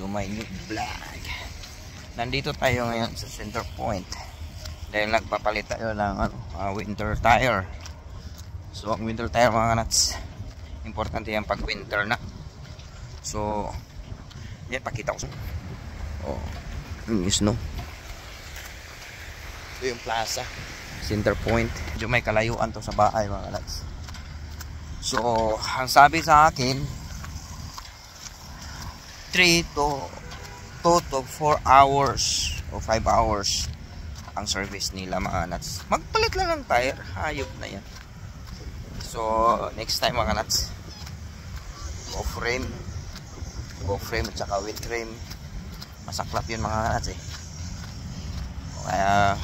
to my new vlog. Nandito tayo ngayon sa Center Point dahil nagpapalit tayo ng winter tire. So ang winter tire mga nuts, importante yan pag winter na. So yan, pakita ko. Oh, yung snow. Ito yung plaza, Center Point. Medyo may kalayuan to sa bahay mga nuts. So ang sabi sa akin 2 to 4 hours o 5 hours ang service nila mga nuts. Magpalit lang ng tire, hayop na yan. So next time mga nuts, off frame at saka with frame, masaklap yun mga nuts eh. Kaya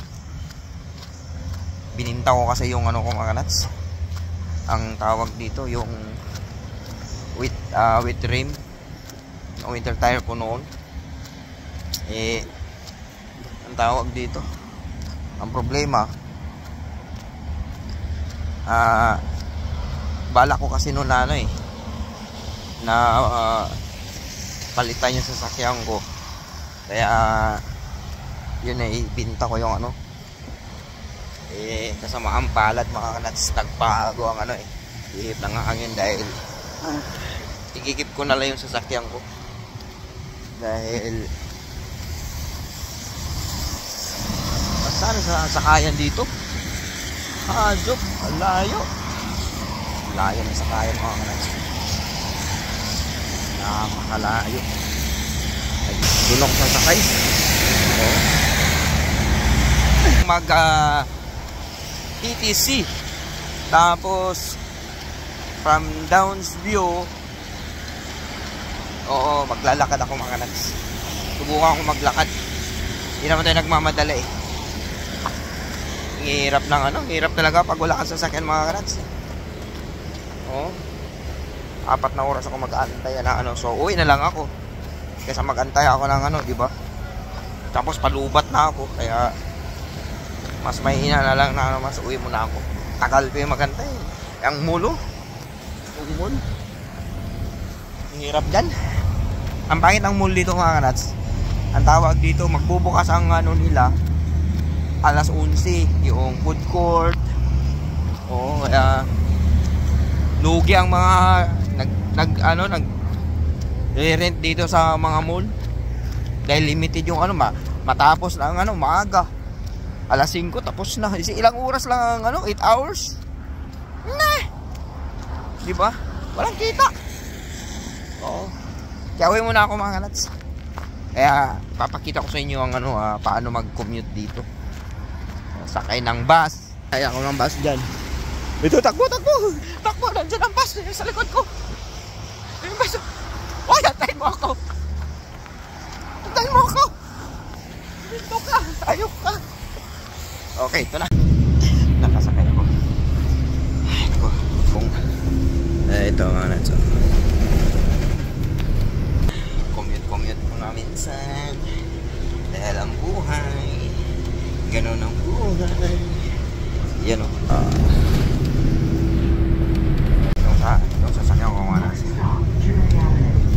bininta ko kasi yung ko mga nuts, ang tawag dito yung with rim, winter tire ko noon. Ang tawag dito, ang problema, bala ko kasi noon na palitan yung sasakyan ko. Kaya yun ibinta ko yung kasama ang palad mga nuts, nagpago ang ihip ng hangin dahil igigip ko na lang yung sasakyan ko dahil saan sa sakayan dito? Joke, layo ng sakayan mga nuts, napakalayo. Doon ako sasakay. Mag ETC, tapos from Downsview, maglalakad ako mga nuts. Subukan ko maglakad, hindi naman tayo nagmamadala eh. Hirap ng hirap talaga pag wala kang sasakyan mga nuts. 4 na oras ako mag-aantay na so uwi na lang ako kaysa mag-antay ako ng di ba? Tapos palubat na ako, kaya mas mahina na lang na mas uwi muna ako. Tagal pa yung mag-antay. Ang mulo, hirap dyan. Ang pangit ng mall dito mga nuts, ang tawag dito, magbubukas ang nila alas 11 yung food court. Kaya lugi ang mga nag-rent dito sa mga mall dahil limited yung matapos lang maaga alas 5 tapos na. Ilang oras lang ang 8 hours na, di ba? Walang kita. Kaya uwi muna ako mga nuts. Kaya papakita ko sa inyo ang paano mag-commute dito. Sakay ng bus. Kaya ako ng bus dyan. Ito, takbo, nandiyan ang bus sa likod ko. Yung bus. Antayin mo ako. Dito ka, ayok ka. Okay, ito na. Nakasakay ako. Ito mga nuts. Commute ko na minsan dahil ang buhay, ganon ang buhay. Yan yung sasakyan ko mga nuts,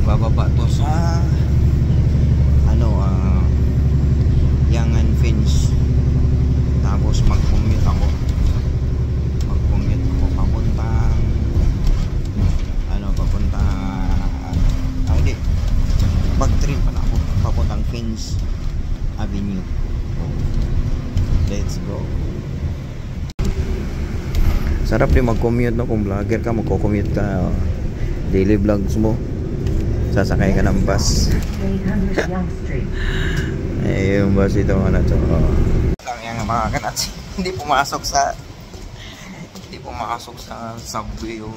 bababa to sa Yangan Fins, tapos mag-commute ako papuntang mag-train pa na ako papuntang Fins Avenue. Let's go. Sarap din mag-commute kung vlogger ka, magko-commute ka, daily vlogs mo, sasakay ka ng bus. Yung bus ito lang yung mga kanats. Hindi pumasok sa subway yung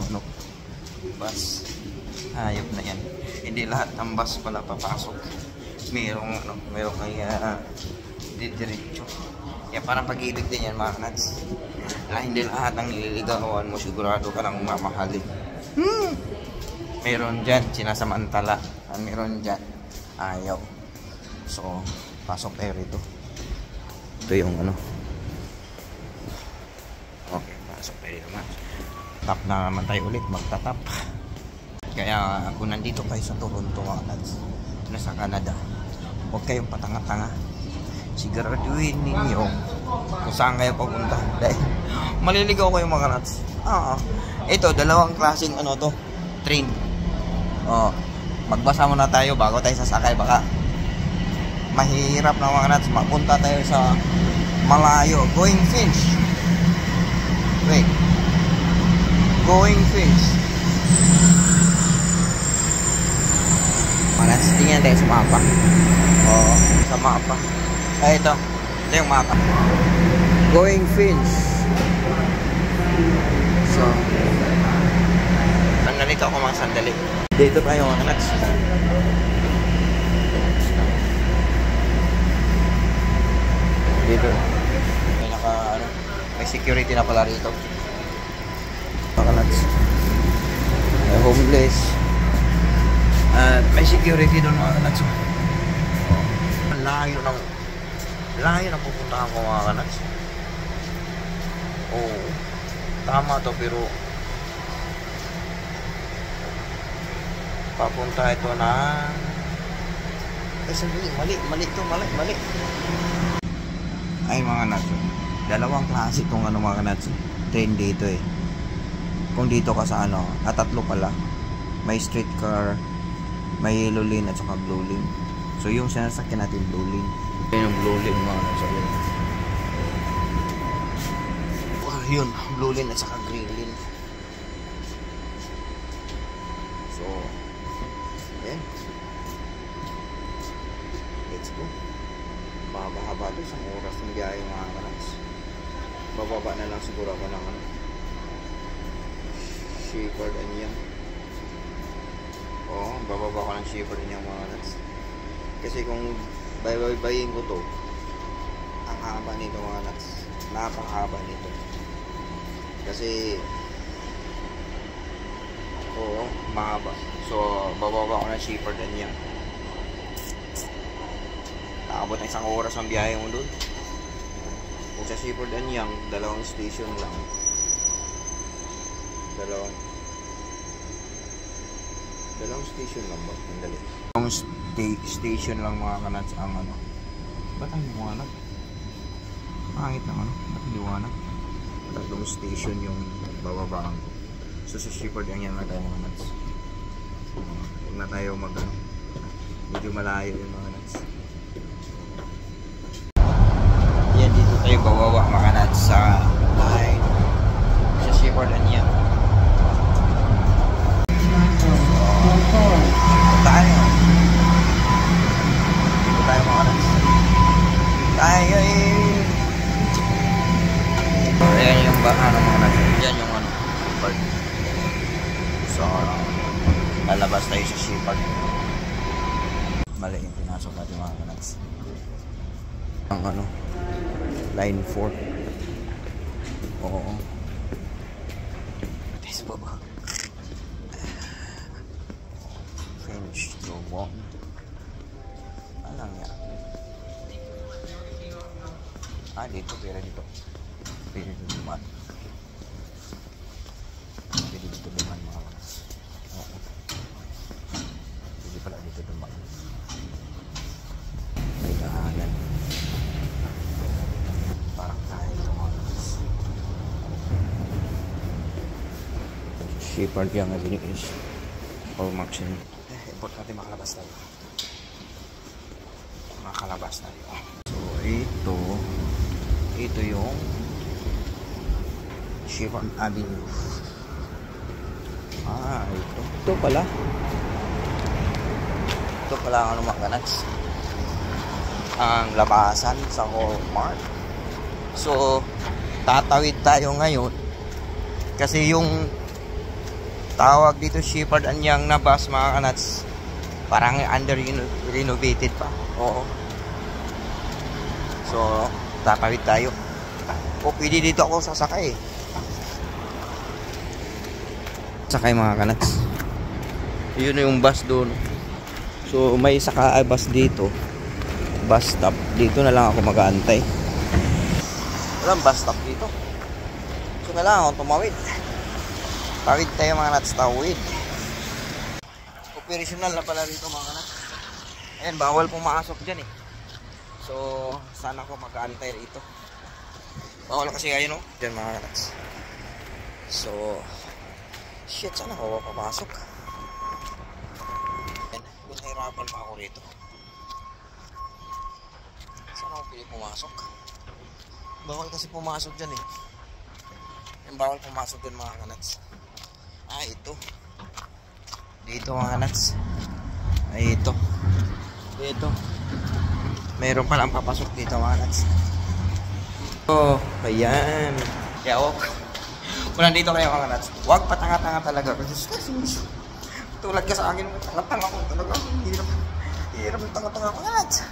bus. Hayop na yan. Hindi lahat ng bus pala papasok. Merong didiretso. Kaya parang pag-ibig din yan mga kanats. Hindi lahat ng nililigawan mo sigurado ka nang mamahalin. Meron dyan sinasamantala, meron dyan ayaw. So pasok tayo rito. Ito yung okay, pasok tayo rito. Tap na naman tayo ulit, magtatap. Kaya kung nandito kayo sa Toronto mga nuts, nasa Canada. Huwag kayong patanga-tanga. Siguraduhin ninyo kung saan kayo papunta. Dahil maliligaw kayo mga nuts. Ito, dalawang klaseng ano to, train. Magbasa muna tayo bago tayo sasakay. Baka mahirap na mga nuts. Mapunta tayo sa malayo. Going Finch. Wait. Going Finch. Mga nuts, tingnan tayo sa mapa. Sa mapa. Ito. Ito yung mapa. Going Finch. So, nandito ako mga sandali. Dito tayo mga nuts. Dito. May may security na pala rito. Mga nuts. May homeless. At may security doon mga nuts. Layo ng pupuntahan ko mga nuts. Tama to pero papunta ito na mali to. Ay mga nuts, dalawang klase itong mga nuts train dito kung dito ka sa tatlo pala, may streetcar, may yellow lane at saka blue lane. So yung sinasakyan natin blue lane, yung blue lane mga nuts. Yun, blue lane at saka green lane. So, ayan. Let's go. Mahaba-haba ito. Isang oras ng biyahe mga kanas. Bababa na lang siguro ako ng Shepherd and Young. Bababa ko ng Shepherd and Young mga kanas. Kasi kung baybayin ko to, ang haba nito mga kanas. Napakahaba nito. Kasi mahaba. So bababa ko ng Shepherd and Young. Nakabot ng isang oras ang biyahe mo dun. Kung sa Shepherd and Young, dalawang station lang. Dalawang station lang ba? Mandali. Dalawang station lang mga kanats ang Ba't ang liwanag? Pangit naman. Ba't ang liwanag? Tatlong station yung bababaan ko. So sa Shepherd and Young na tayo mga nuts. Huwag na tayo medyo malayo yung mga nuts. Yan, dito tayo bababa mga nuts sa line sa Shepherd and Young. Dito tayo mga nuts. Ayan yung mga nuts. Yan yung Shepherd. So, lalabas tayo sa Shepherd. Mali yung pinasok natin mga nuts. Ang line 4. Oo. This baba. Finish to 1. Alang yan. Dito. Pwede dito duman. Pwede dito duman mga kanas. Oo. Pwede pala dito duman. May daanan. Parang tayo ito mga kanas. Shepherd yung is all maximum. Import natin makalabas tayo. So ito yung Shepherd Avenue. Ito pala ang mga kanats, ang labasan sa Walmart. So tatawid tayo ngayon kasi yung tawag dito Shepherd and Young na bus mga kanats parang under renovated pa. So tatawid tayo. Pwede dito ako sasakay. Sakay mga kanats. Yun yung bus doon. So may bus dito. Bus stop. Dito na lang ako mag-aantay. Walang bus stop dito. So kailangan ako tumawid. Tawid tayo mga kanats. Tawid. Operational na pala rito mga kanats. Ayan, bawal pumasok dyan eh. So, sana ako mag-aantay rito. Bawal kasi kayo, no? Dyan mga kanats. So, shit, sana ako papasok. Ayan, pinahirapan pa ako rito. Sana ako pili pumasok. Bawal kasi pumasok dyan eh. Ayan, bawal pumasok dyan mga kanats. Ah, ito. Dito mga kanats. Ay, ito. Dito. Mayroon palang papasok dito mga nuts. Oh, ayan. Kaya kung nandito kayo mga nuts, huwag patanga-tanga talaga. Kasi tulad ka sa akin, tanga-tanga ko talaga. Hirap ng tanga-tanga mga nuts.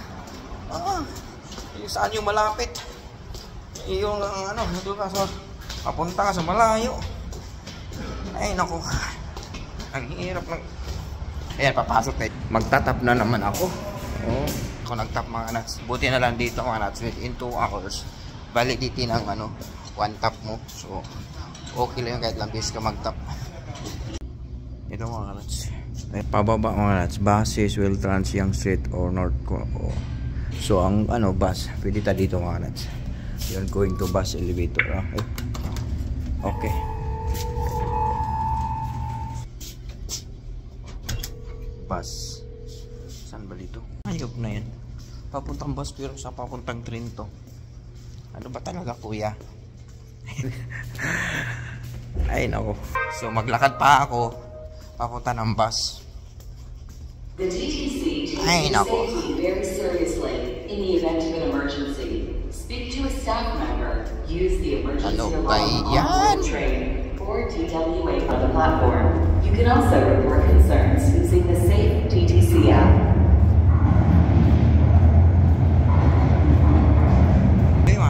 Yung saan yung malapit. Yung ano, doon ka sa, papunta ka sa malayo. Ay, naku. Ang hirap ng... Ayan, papasok tayo. Magtatap na naman ako. Oh, ako nagtap mga nuts. Buti na lang dito mga nuts. Within 2 hours, validity ng ano, 1 tap mo. So, okay lang kahit lang bis ka magtap. Ito mga nuts. Pababa mga nuts. Buses will trans Yonge Street or North Co. So, ang ano, bus. Pwede ta dito mga nuts. You're going to bus elevator. Okay. Bus. Saan ba dito? Ayop na yan. Papuntang bus pero sa papuntang train to. Ano ba talaga kuya? Ay nako. So maglakad pa ako papunta ng bus. The TTC ay nako. Very seriously in the event of an emergency. Speak to a staff member. Use the emergency alarm on the train or TWA on the platform. You can also report concerns using the Safe TTC app.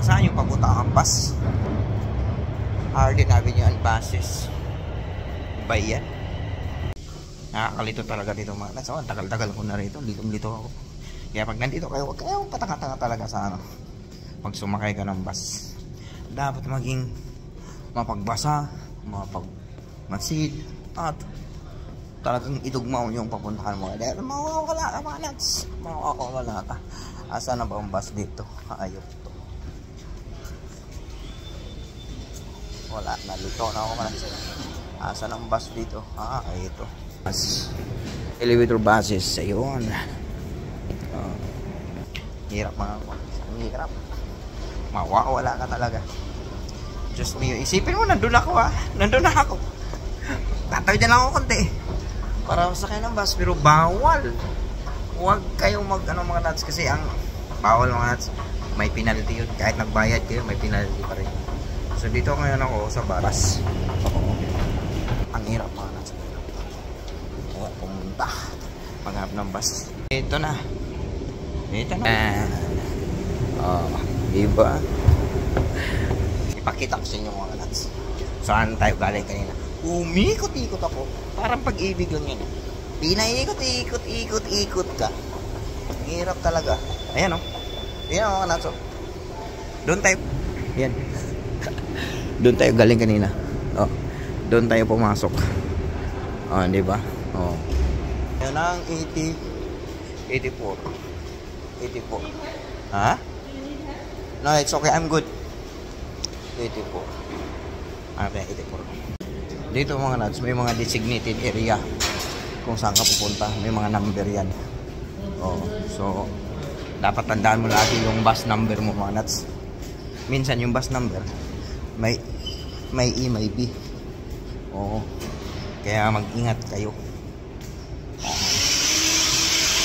Saan yung papunta ang bus? Hardin Avenue and buses. Ba yan? Nakakalito talaga dito mga nuts. Oh, tagal-tagal ko na rito. Litong-lito ako. Kaya pag nandito kayo, huwag kayong patanga-tanga talaga sa ano. Pag sumakay ka ng bus. Dapat maging mapagbasa, mapagmasid, at talagang itugmaw yung papuntahan mo. Dahil mawawala ka mga nuts. Mawawala ka. Asa na ba ang bus dito? Ayop to. Wala, nalito na ako man. Asan ang bus dito? Ito. Bus. Elevator buses. Ayun. Hirap mga ako. Ang hirap. Mawawala ka talaga. Diyos mo yun. Isipin mo, nandun ako Nandun na ako. Tatawid na lang ako konti. Para masakay ng bus. Pero bawal. Huwag kayong mga nuts. Kasi ang bawal mga nuts. May penalty yun. Kahit nagbayad kayo, may penalty pa rin. So dito ngayon ako sa bus. Ang hirap mga nuts. Pumunta. Maghanap ng bus. Ito na. Diba? Ipakita ko sa inyo mga nuts. Saan tayo galing kanina? Umikot-ikot ako. Parang pag-ibig lang yan. Pinaikot-ikot ka. Ang hirap talaga. Ayan o. Ayan mga nuts. Doon tayo. Ayan. Doon tayo galing kanina. Doon tayo pumasok. Di ba? Yan ang 84. Ha? No, it's okay. I'm good. 84. 84. Dito mga nuts, may mga designated area kung saan ka pupunta. May mga number yan. So, dapat tandaan mo lagi yung bus number mo mga nuts. Minsan yung bus number may E, may B. Kaya mag-ingat kayo.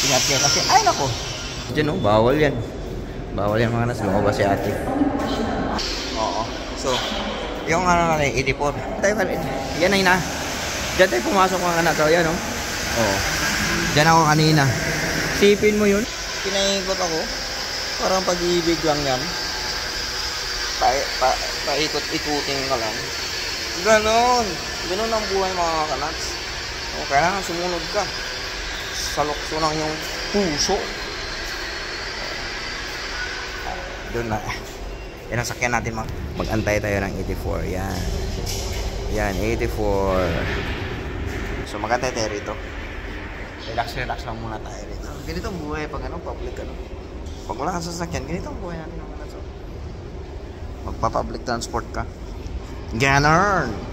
Ingat kayo kasi, ay nako. Diyan bawal yan. Bawal yan mga nuts. Lumabas si ate. So, yung ano na 84. Tayo ka rin. Yan ay na. Diyan tayo pumasok mga nuts. Yan Diyan ako kanina. Sipin mo yun. Pinaikot ako. Parang pag-ibig lang yan. Paikot-ikutin ka lang. Ganon ang buhay mga kanats. Kailangan sumunod ka sa lukso ng iyong puso. Doon na. Yan ang sakyan natin. Mag-antay tayo ng 84. Yan 84. So magantay tayo rito. Relax lang muna tayo rito. Ganito ang buhay pag public Pag wala kang sasakyan, ganito ang buhay natin. Magpa-public transport ka. Ganon!